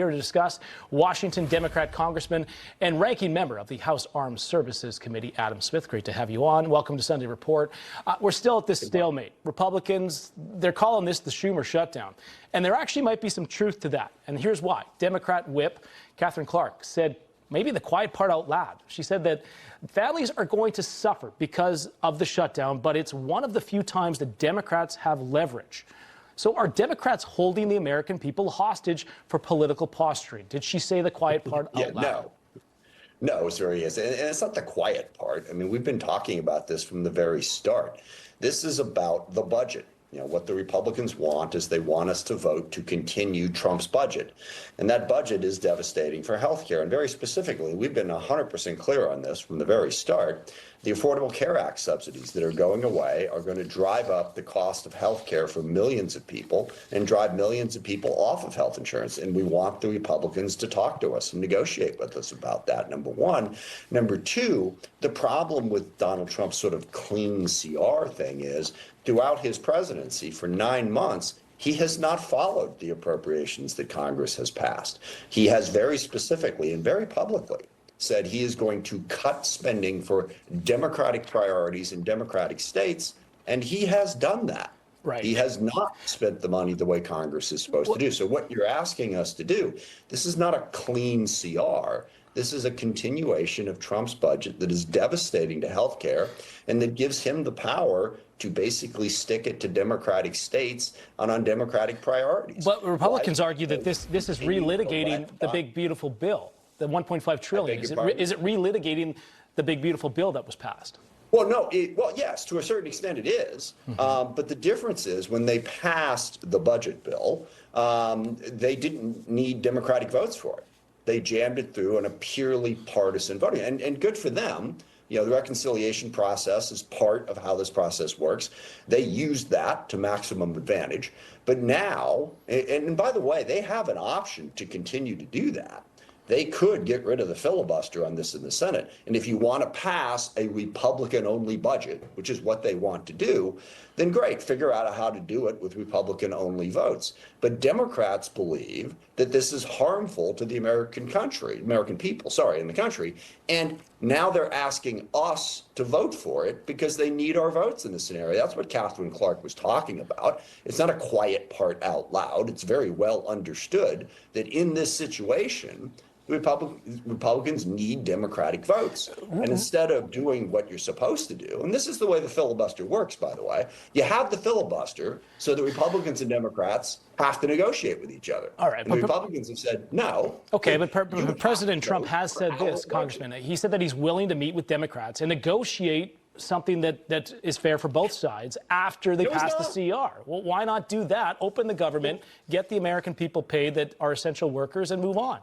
Here to discuss, Washington Democrat Congressman and ranking member of the House Armed Services Committee, Adam Smith. Great to have you on. Welcome to Sunday Report. We're still at this stalemate. Republicans, they're calling this the Schumer shutdown. And there actually might be some truth to that. And here's why. Democrat whip Catherine Clark said maybe the quiet part out loud. She said that families are going to suffer because of the shutdown, but it's one of the few times that Democrats have leverage. So are Democrats holding the American people hostage for political posturing? Did she say the quiet part out loud? No, it really is. And it's not the quiet part. I mean, we've been talking about this from the very start. This is about the budget. You know, what the Republicans want is they want us to vote to continue Trump's budget. And that budget is devastating for health care. And very specifically, we've been 100% clear on this from the very start. The Affordable Care Act subsidies that are going away are going to drive up the cost of health care for millions of people and drive millions of people off of health insurance. And we want the Republicans to talk to us and negotiate with us about that, number one. Number two, the problem with Donald Trump's sort of clean CR thing is throughout his presidency for 9 months, he has not followed the appropriations that Congress has passed. He has very specifically and very publicly said he is going to cut spending for Democratic priorities in Democratic states, and he has done that. Right. He has not spent the money the way Congress is supposed to do. So what you're asking us to do, this is not a clean CR. This is a continuation of Trump's budget that is devastating to health care and that gives him the power to basically stick it to Democratic states on undemocratic priorities. But Republicans argue that this is relitigating the big, beautiful bill, the $1.5 trillion. Is it relitigating the big, beautiful bill that was passed? Well, no. Well, yes, to a certain extent it is. But the difference is when they passed the budget bill, they didn't need Democratic votes for it. They jammed it through on a purely partisan voting. And good for them. You know, the reconciliation process is part of how this process works. They used that to maximum advantage. But now, and by the way, they have an option to continue to do that. They could get rid of the filibuster on this in the Senate. And if you want to pass a Republican-only budget, which is what they want to do, then great, figure out how to do it with Republican-only votes. But Democrats believe that this is harmful to the American people in the country. And now they're asking us to vote for it because they need our votes in this scenario. That's what Catherine Clark was talking about. It's not a quiet part out loud. It's very well understood that in this situation, Republicans need Democratic votes. And instead of doing what you're supposed to do, and this is the way the filibuster works, by the way, you have the filibuster so the Republicans and Democrats have to negotiate with each other. All right. And the Republicans have said no. Okay, but President Trump has said this, Congressman. He said that he's willing to meet with Democrats and negotiate something that is fair for both sides after they pass the CR. Well, why not do that? Open the government, get the American people paid that are essential workers, and move on.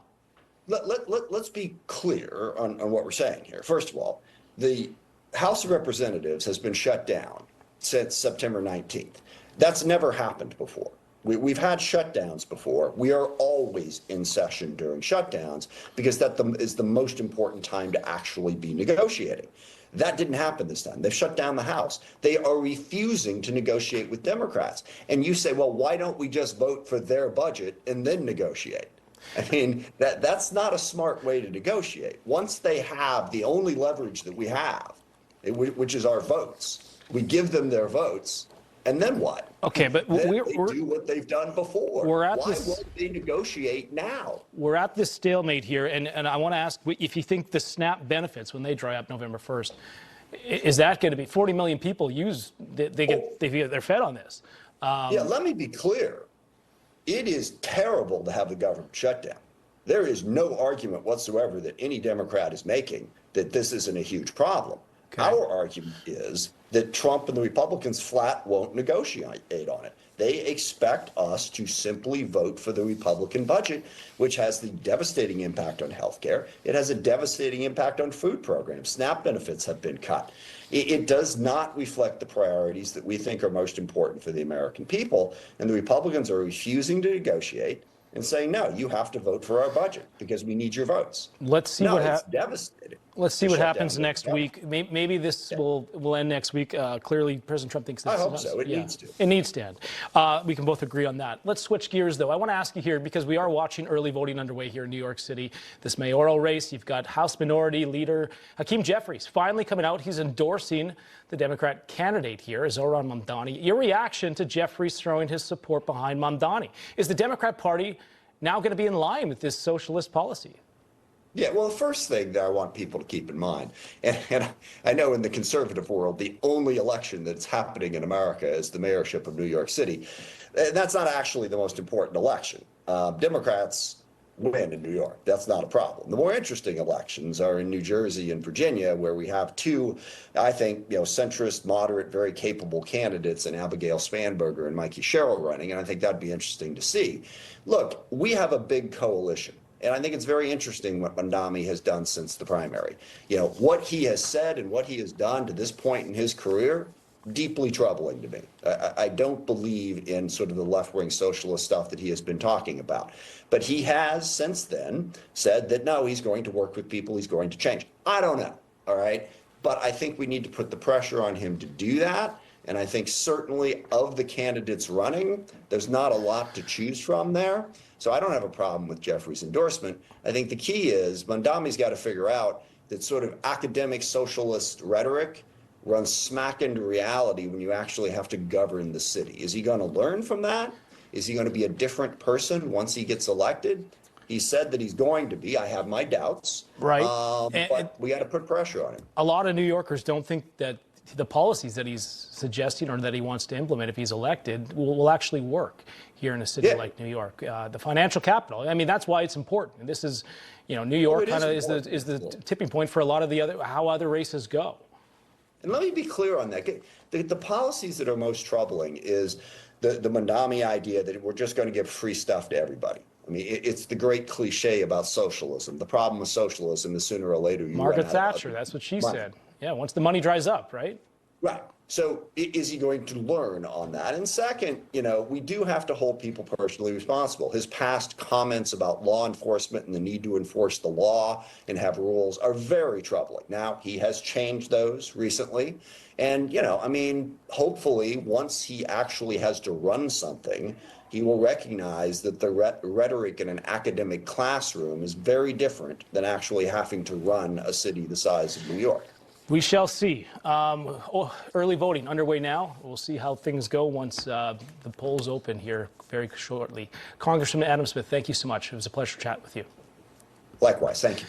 Let's be clear on what we're saying here. First of all, the House of Representatives has been shut down since September 19th. That's never happened before. We've had shutdowns before. We are always in session during shutdowns because that is the most important time to actually be negotiating. That didn't happen this time. They've shut down the House. They are refusing to negotiate with Democrats. And you say, well, why don't we just vote for their budget and then negotiate? I mean, that's not a smart way to negotiate. Once they have the only leverage that we have, which is our votes, we give them their votes, and then what? Okay, but they do what they've done before. Why won't they negotiate now? We're at this stalemate here, and I want to ask if you think the SNAP benefits, when they dry up November 1st, is that going to be 40 million people they're fed on this? Yeah, let me be clear. It is terrible to have the government shut down. There is no argument whatsoever that any Democrat is making that this isn't a huge problem. Okay. Our argument is that Trump and the Republicans flat won't negotiate on it. They expect us to simply vote for the Republican budget, which has the devastating impact on health care. It has a devastating impact on food programs. SNAP benefits have been cut. It does not reflect the priorities that we think are most important for the American people. And the Republicans are refusing to negotiate. and saying, no, you have to vote for our budget because we need your votes. Let's see No, what it's happens. devastating. Let's see to what shut happens down next government. week. Maybe this will end next week. Clearly, President Trump thinks this I hope is so. It needs to. It needs to end. We can both agree on that. Let's switch gears, though. I want to ask you here, because we are watching early voting underway here in New York City. This mayoral race, you've got House Minority Leader Hakeem Jeffries finally coming out. He's endorsing the Democrat candidate here, Zohran Mamdani. Your reaction to Jeffries throwing his support behind Mamdani? Is the Democrat Party now going to be in line with this socialist policy? Yeah, well, the first thing that I want people to keep in mind, and I know in the conservative world, the only election that's happening in America is the mayorship of New York City. And that's not actually the most important election. Democrats win in New York. That's not a problem. The more interesting elections are in New Jersey and Virginia, where we have two, I think, centrist, moderate, very capable candidates in Abigail Spanberger and Mikey Sherrill running, and I think that'd be interesting to see. Look, we have a big coalition. And I think it's very interesting what Mamdani has done since the primary. What he has said and what he has done to this point in his career, deeply troubling to me. I don't believe in sort of the left-wing socialist stuff that he has been talking about. But he has, since then, said that, no, he's going to work with people, he's going to change. I don't know, all right? But I think we need to put the pressure on him to do that. And I think certainly of the candidates running, there's not a lot to choose from there. So I don't have a problem with Jeffries' endorsement. I think the key is Mamdani's got to figure out that sort of academic socialist rhetoric runs smack into reality when you actually have to govern the city. Is he going to learn from that? Is he going to be a different person once he gets elected? He said that he's going to be. I have my doubts. Right. But we got to put pressure on him. A lot of New Yorkers don't think that the policies that he's suggesting or that he wants to implement if he's elected will actually work here in a city like New York, the financial capital. I mean, that's why it's important. And this is, New York kind of is the tipping point for a lot of how other races go. And let me be clear on that. The policies that are most troubling is the Mamdani idea that we're just going to give free stuff to everybody. I mean, it's the great cliche about socialism. The problem with socialism is sooner or later you Margaret run out Thatcher, of that's what she money. said. Yeah, once the money dries up, right? Right. So is he going to learn on that? And second, we do have to hold people personally responsible. His past comments about law enforcement and the need to enforce the law and have rules are very troubling. Now, he has changed those recently. And, hopefully once he actually has to run something, he will recognize that the rhetoric in an academic classroom is very different than actually having to run a city the size of New York. We shall see. Early voting underway now. We'll see how things go once the polls open here very shortly. Congressman Adam Smith, thank you so much. It was a pleasure to chat with you. Likewise. Thank you.